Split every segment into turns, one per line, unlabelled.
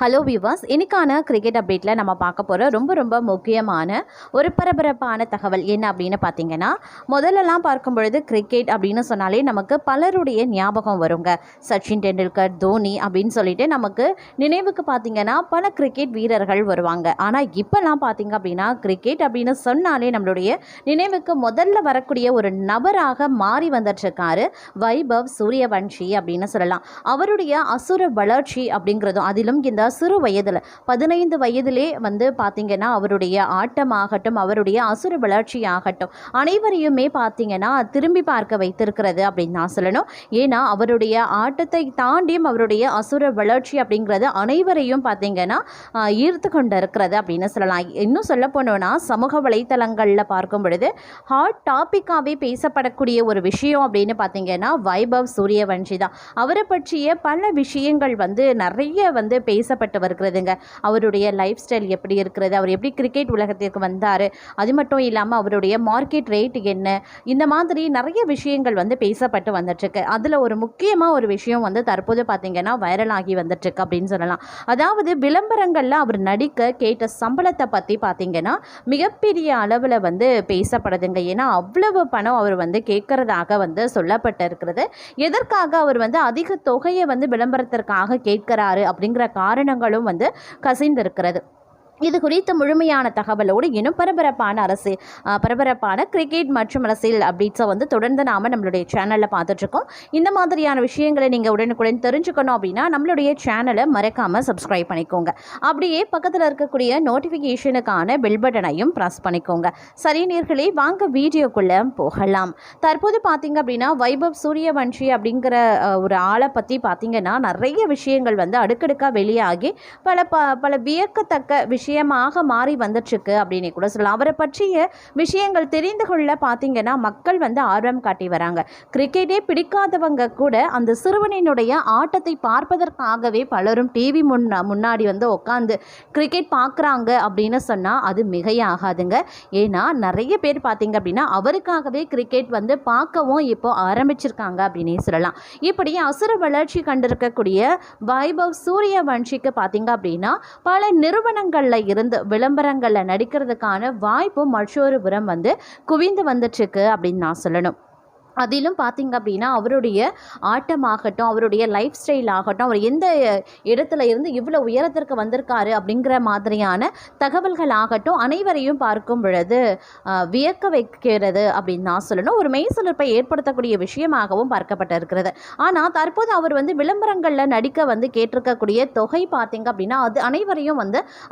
Hello viewers, இன்னைக்கான cricket அப்டேட்டில் நம்ம பார்க்க போகிற ரொம்ப முக்கியமான ஒரு பரபரப்பான தகவல் என்ன அப்படின்னு பார்த்தீங்கன்னா, முதல்லலாம் பார்க்கும் பொழுது கிரிக்கெட் அப்படின்னு சொன்னாலே நமக்கு பலருடைய ஞாபகம் வருங்க. சச்சின் டெண்டுல்கர், தோனி அப்படின்னு சொல்லிட்டு நமக்கு நினைவுக்கு பார்த்தீங்கன்னா பல கிரிக்கெட் வீரர்கள் வருவாங்க. ஆனால் இப்போல்லாம் பார்த்தீங்க அப்படின்னா கிரிக்கெட் அப்படின்னு சொன்னாலே நம்மளுடைய நினைவுக்கு முதல்ல வரக்கூடிய ஒரு நபராக மாறி வந்துட்டுருக்காரு வைபவ் சூரியவன்ஷி அப்படின்னு சொல்லலாம். அவருடைய அசுர வளர்ச்சி அப்படிங்கிறதும், அதிலும் இந்த சிறு வயதில் 15 வயதிலே பார்த்தீங்கன்னா அவருடைய ஆட்டமாகட்டும், அவருடைய அசுர வளர்ச்சி ஆகட்டும், அனைவரையுமே பார்த்தீங்கன்னா திரும்பி பார்க்க வைத்திருக்கிறது அப்படின்னு நான் சொல்லணும். ஏன்னா அவருடைய ஆட்டத்தை தாண்டியும் அவருடைய அசுர வளர்ச்சி அப்படிங்கிறது அனைவரையும் பார்த்தீங்கன்னா ஈர்த்து கொண்டு இருக்கிறது அப்படின்னு சொல்லலாம். இன்னும் சொல்ல போனோன்னா சமூக வலைத்தளங்களில் பார்க்கும் பொழுது ஹாட் டாப்பிக்காகவே பேசப்படக்கூடிய ஒரு விஷயம் அப்படின்னு பார்த்தீங்கன்னா வைபவ் சூரியவன்ஷி தான். அவரை பற்றிய பல விஷயங்கள் நிறைய பேசப்பட்டு வருகிறதுங்க. அவருடைய லைஃப் ஸ்டைல் எப்படி இருக்கிறது, அவர் எப்படி கிரிக்கெட் உலகத்திற்கு வந்தார், அது மட்டும் இல்லாமல் அவருடைய மார்க்கெட் ரேட் என்ன, இந்த மாதிரி நிறைய விஷயங்கள் பேசப்பட்டு வந்துட்டுருக்கு. அதில் ஒரு முக்கியமாக ஒரு விஷயம் தற்போது பார்த்தீங்கன்னா வைரல் ஆகி வந்துட்டுருக்கு அப்படின்னு சொல்லலாம். அதாவது விளம்பரங்களில் அவர் நடிக்க கேட்ட சம்பளத்தை பற்றி பார்த்தீங்கன்னா மிகப்பெரிய அளவில் பேசப்படுதுங்க. ஏன்னா அவ்வளவு பணம் அவர் கேட்கறதாக சொல்லப்பட்டு இருக்கிறது. எதற்காக அவர் அதிக தொகையை விளம்பரத்திற்காக கேட்கிறாரு அப்படிங்கிற காரணங்களும் கசிந்திருக்கிறது. இது குறித்த முழுமையான தகவலோடு இன்னும் பரபரப்பான கிரிக்கெட் மற்றும் அரசியல் அப்டேட்ஸை தொடர்ந்து நாம் நம்மளுடைய சேனலில் பார்த்துட்ருக்கோம். இந்த மாதிரியான விஷயங்களை நீங்கள் உடனுக்குடன் தெரிஞ்சுக்கணும் அப்படின்னா நம்மளுடைய சேனலை மறக்காமல் சப்ஸ்கிரைப் பண்ணிக்கோங்க. அப்படியே பக்கத்தில் இருக்கக்கூடிய நோட்டிஃபிகேஷனுக்கான பெல் பட்டனையும் ப்ரெஸ் பண்ணிக்கோங்க. சரி நேயர்களே, வாங்க வீடியோக்குள்ளே போகலாம். தற்போது பார்த்தீங்க அப்படின்னா வைபவ் சூரியவன்ஷி அப்படிங்கிற ஒரு ஆளை பற்றி பார்த்தீங்கன்னா நிறைய விஷயங்கள் அடுக்கடுக்காக வெளியாகி பல வியக்கத்தக்க விஷயமாக மாறி வந்துட்டுருக்கு அப்படின்னு கூட சொல்லலாம். அவரை பற்றிய விஷயங்கள் தெரிந்து கொள்ள பார்த்தீங்கன்னா மக்கள் ஆர்வம் காட்டி வராங்க. கிரிக்கெட்டே பிடிக்காதவங்க கூட அந்த சிறுவனினுடைய ஆட்டத்தை பார்ப்பதற்காகவே பலரும் டிவி முன்னாடி உட்காந்து கிரிக்கெட் பார்க்குறாங்க அப்படின்னு சொன்னால் அது மிகையாகாதுங்க. ஏன்னா நிறைய பேர் பார்த்தீங்க அப்படின்னா அவருக்காகவே கிரிக்கெட் பார்க்கவும் இப்போ ஆரம்பிச்சிருக்காங்க அப்படின்னே சொல்லலாம். இப்படி அசுர வளர்ச்சி கண்டிருக்கக்கூடிய வைபவ் சூரியவன்ஷிக்கு பார்த்தீங்க அப்படின்னா பல நிறுவனங்களில் இருந்து விளம்பரங்களில் நடிக்கிறதுக்கான வாய்ப்பு மற்றொரு புறம் குவிந்து வந்துட்டுருக்கு அப்படின்னு நான் சொல்லணும். அதிலும் பார்த்திங்க அப்படின்னா அவருடைய ஆட்டமாகட்டும், அவருடைய லைஃப் ஸ்டைல் ஆகட்டும், அவர் எந்த இடத்துல இருந்து இவ்வளோ உயரத்திற்கு வந்திருக்காரு அப்படிங்கிற மாதிரியான தகவல்கள் ஆகட்டும் அனைவரையும் பார்க்கும் பொழுது வியக்க வைக்கிறது அப்படின்னு நான் சொல்லணும். ஒரு மெய்சிலிர்ப்பை ஏற்படுத்தக்கூடிய விஷயமாகவும் பார்க்கப்பட்டிருக்கிறது. ஆனால் தற்போது அவர் விளம்பரங்களில் நடிக்க கேட்டிருக்கக்கூடிய தொகை பார்த்திங்க அப்படின்னா அது அனைவரையும்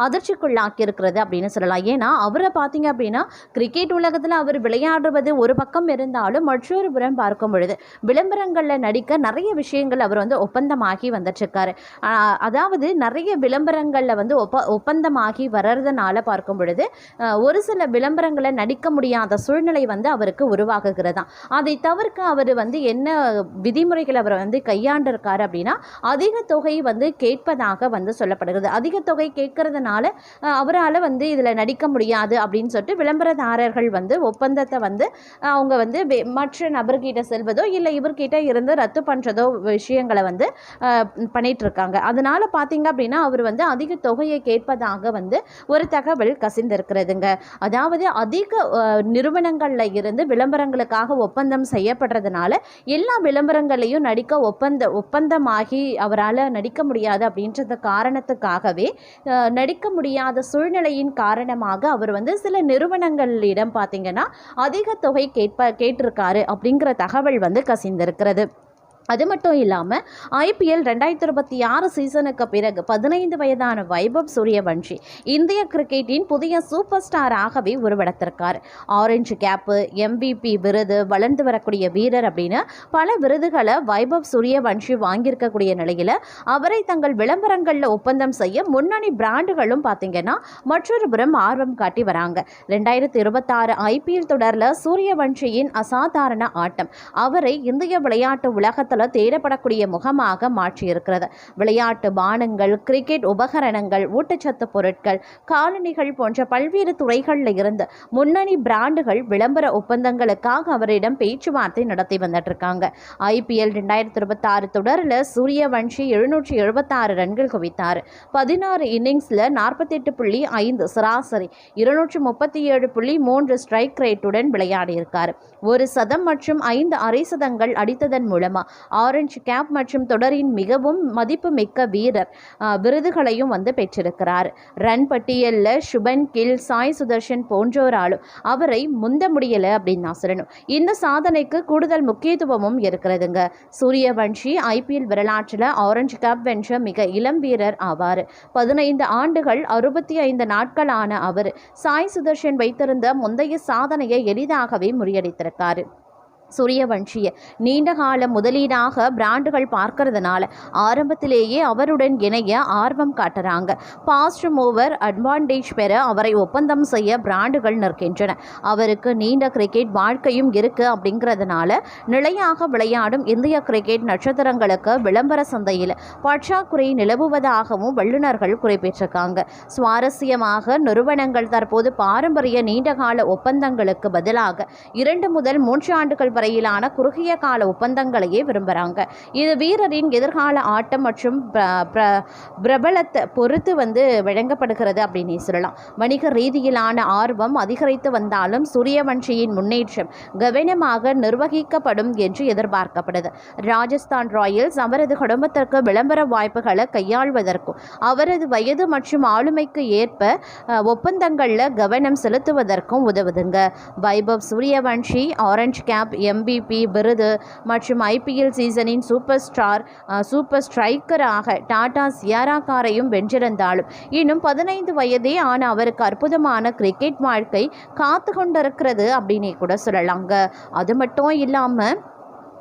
அதிர்ச்சிக்குள்ளாக்கி இருக்கிறது அப்படின்னு சொல்லலாம். ஏன்னா அவரை பார்த்திங்க அப்படின்னா கிரிக்கெட் உலகத்தில் அவர் விளையாடுவது ஒரு பக்கம் இருந்தாலும் மற்றொரு புறம் பார்க்கும் பொழுது விளம்பரங்களில் நடிக்க நிறைய விஷயங்கள் அவர் ஒப்பந்தமாகி வந்துட்டுருக்காரு. அதாவது நிறைய விளம்பரங்களில் ஒப்பந்தமாகி வர்றதுனால பார்க்கும் பொழுது ஒரு சில விளம்பரங்களை நடிக்க முடியாத சூழ்நிலை அவருக்கு உருவாகுகிறதா. அதை தவிர்க்க அவர் என்ன விதிமுறைகளை அவர் கையாண்டிருக்காரு அப்படின்னா அதிக தொகை கேட்பதாக சொல்லப்படுகிறது. அதிக தொகை கேட்கறதுனால அவரால் இதில் நடிக்க முடியாது அப்படின்னு சொல்லிட்டு விளம்பரதாரர்கள் ஒப்பந்தத்தை அவங்க மற்ற நபர்கிட்ட செல்வதோ இல்லை இவர்கிட்ட இருந்து ரத்து பண்ணுறதோ விஷயங்களை பண்ணிட்டு இருக்காங்க. அதனால பார்த்தீங்க அப்படின்னா அவர் அதிக தொகையை கேட்பதாக ஒரு தகவல் கசிந்திருக்கிறதுங்க. அதாவது அதிக நிறுவனங்களில் இருந்து விளம்பரங்களுக்காக ஒப்பந்தம் செய்யப்படுறதுனால எல்லா விளம்பரங்களையும் நடிக்க ஒப்பந்தமாகி அவரால் நடிக்க முடியாது அப்படின்றது காரணத்துக்காகவே நடிக்க முடியாத சூழ்நிலையின் காரணமாக அவர் சில நிறுவனங்களிடம் பார்த்தீங்கன்னா அதிக தொகை கேட்டிருக்காரு அப்படிங்கிற தகவல் கசிந்திருக்கிறது. அது மட்டும் இல்லாமல் IPL 2026 சீசனுக்கு பிறகு 15 வயதான வைபவ் சூரியவன்ஷி இந்திய கிரிக்கெட்டின் புதிய சூப்பர் ஸ்டாராகவே உருவெடுத்திருக்கார். ஆரஞ்சு கேப்பு, MVP விருது, வளர்ந்து வரக்கூடிய வீரர் அப்படின்னு பல விருதுகளை வைபவ் சூரியவன்ஷி வாங்கியிருக்கக்கூடிய நிலையில் அவரை தங்கள் விளம்பரங்களில் ஒப்பந்தம் செய்ய முன்னணி பிராண்டுகளும் பார்த்தீங்கன்னா மற்றொரு புறம் ஆர்வம் காட்டி வராங்க. 2026 IPL தொடரில் சூரியவன்ஷியின் அசாதாரண ஆட்டம் அவரை இந்திய விளையாட்டு உலகத்தில் வட்டாரத்தில் தேடப்படக்கூடிய முகமாக மாற்றியிருக்கிறது. விளையாட்டு பானங்கள், கிரிக்கெட் உபகரணங்கள், ஊட்டச்சத்து பொருட்கள், காலணிகள் போன்ற பல்வேறு துறைகளில் இருந்து முன்னணி பிராண்டுகள் விளம்பர ஒப்பந்தங்களுக்காக அவரிடம் பேச்சுவார்த்தை நடத்தி வந்துட்டு இருக்காங்க. IPL 2026 தொடரில் சூரியவன்ஷி 776 ரன்கள் குவித்தார். 16 இன்னிங்ஸில் 48.5 சராசரி, 237.3 ஸ்ட்ரைக் ரேட்டுடன் விளையாடியிருக்கார். ஒரு சதம் மற்றும் 5 அரை சதங்கள் அடித்ததன் மூலமா ஆரஞ்சு கேப் மற்றும் தொடரின் மிகவும் மதிப்புமிக்க வீரர் விருதுகளையும் பெற்றிருக்கிறார். ரன் பட்டியலில் சுபன் கில், சாய் சுதர்ஷன் போன்றோராலும் அவரை முந்த முடியல அப்படின்னு நான் சொல்லணும். இந்த சாதனைக்கு கூடுதல் முக்கியத்துவமும் இருக்கிறதுங்க. சூரியவன்ஷி IPL வரலாற்றில் ஆரஞ்சு கேப் வென்ற மிக இளம் வீரர் ஆவார். 15 ஆண்டுகள் 65 நாட்களான அவர் சாய் சுதர்ஷன் வைத்திருந்த முந்தைய சாதனையை எளிதாகவே முறியடித்திருக்காரு. சூரியவன்ஷியை நீண்டகால முதலீடாக பிராண்டுகள் பார்க்கறதுனால ஆரம்பத்திலேயே அவருடன் இணைய ஆர்வம் காட்டுறாங்க. பாஸ்ட் மூவர் அட்வான்டேஜ் பெற அவரை ஒப்பந்தம் செய்ய பிராண்டுகள் நிற்கின்றன. அவருக்கு நீண்ட கிரிக்கெட் வாழ்க்கையும் இருக்கு அப்படிங்கிறதுனால நிலையாக விளையாடும் இந்திய கிரிக்கெட் நட்சத்திரங்களுக்கு விளம்பர சந்தையில் பற்றாக்குறை நிலவுவதாகவும் வல்லுநர்கள் குறிப்பிட்டிருக்காங்க. சுவாரஸ்யமாக நிறுவனங்கள் தற்போது பாரம்பரிய நீண்டகால ஒப்பந்தங்களுக்கு பதிலாக 2 முதல் 3 ஆண்டுகள் வரையிலான குறுகிய கால ஒப்பந்தங்களையே விரும்புகிறாங்க. இது வீரரின் எதிர்கால ஆட்டம் மற்றும் பிரபலத்தை பொறுத்து வழங்கப்படுகிறது அப்படின்னு சொல்லலாம். வணிக ரீதியிலான ஆர்வம் அதிகரித்து வந்தாலும் சூரியவன்ஷியின் முன்னேற்றம் கவனமாக நிர்வகிக்கப்படும் என்று எதிர்பார்க்கப்படுது. ராஜஸ்தான் ராயல்ஸ் அவரது குடும்பத்திற்கு விளம்பர வாய்ப்புகளை கையாள்வதற்கும் அவரது வயது மற்றும் ஆளுமைக்கு ஏற்ப ஒப்பந்தங்களில் கவனம் செலுத்துவதற்கும் உதவுதுங்க. Vaibhav Suryavanshi orange cap, MVP விருது மற்றும் IPL சீசனின் சூப்பர் ஸ்ட்ரைக்கராக டாடா சியாரா காரையும் வென்றிருந்தாலும் இன்னும் 15 வயதே ஆன அவருக்கு அற்புதமான கிரிக்கெட் வாழ்க்கை காத்து கொண்டிருக்கிறது அப்படின்னே கூட சொல்லலாங்க. அது மட்டும் இல்லாமல்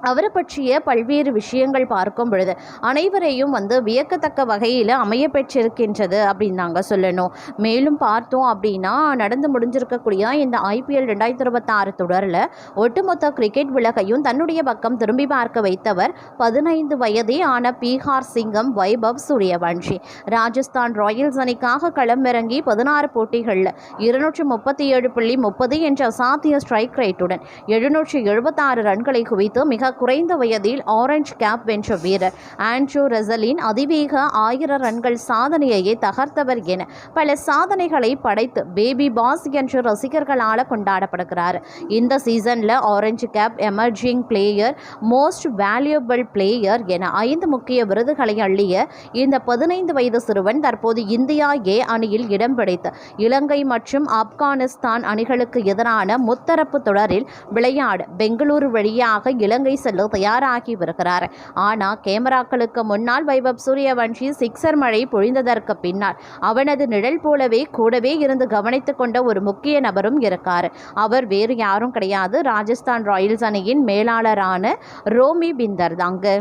அவரை பற்றிய பல்வேறு விஷயங்கள் பார்க்கும் பொழுது அனைவரையும் வியக்கத்தக்க வகையில் அமைய பெற்றிருக்கின்றது அப்படின்னு நாங்கள் சொல்லணும். மேலும் பார்த்தோம் அப்படின்னா நடந்து முடிஞ்சிருக்கக்கூடிய இந்த IPL 2026 தொடரில் ஒட்டுமொத்த கிரிக்கெட் உலகையும் தன்னுடைய பக்கம் திரும்பி பார்க்க வைத்தவர் 15 வயதே ஆன பீகார் சிங்கம் வைபவ் சூரியவன்ஷி. ராஜஸ்தான் ராயல்ஸ் அணிக்காக களமிறங்கி 16 போட்டிகளில் 237.30 என்ற அசாத்திய ஸ்ட்ரைக் ரேட்டுடன் 776 ரன்களை குவித்து மிக குறைந்த வயதில் ஆரஞ்சு கேப் வென்ற வீரர் ஆண்ட்ரூ ரசலின் அதிவேக 1000 ரன்கள் சாதனையையே தகர்த்தவர் என பல சாதனைகளை படைத்து பேபி பாஸ் என்று ரசிகர்களால் கொண்டாடப்படுகிறார். இந்த சீசனில் orange cap, emerging player, most valuable player என 5 முக்கிய விருதுகளை அள்ளிய இந்த 15 வயது சிறுவன் தற்போது இந்தியா A அணியில் இடம் பிடித்து இலங்கை மற்றும் ஆப்கானிஸ்தான் அணிகளுக்கு எதிரான முத்தரப்பு தொடரில் விளையாட பெங்களூரு வழியாக இலங்கை செல்ல தயாராகி வருகிறார். ஆனால் கேமராக்களுக்கு முன்னால் வைபவ் சூரியவன்ஷி சிக்ஸர் மழை பொழிந்ததற்கு பின்னால் அவனது நிழல் போலவே கூடவே இருந்து கவனித்துக் கொண்ட ஒரு முக்கிய நபரும் இருக்கார். அவர் வேறு யாரும் கிடையாது, ராஜஸ்தான் ராயல்ஸ் அணியின் மேலாளரான ரோமி பிந்தர் தாங்க.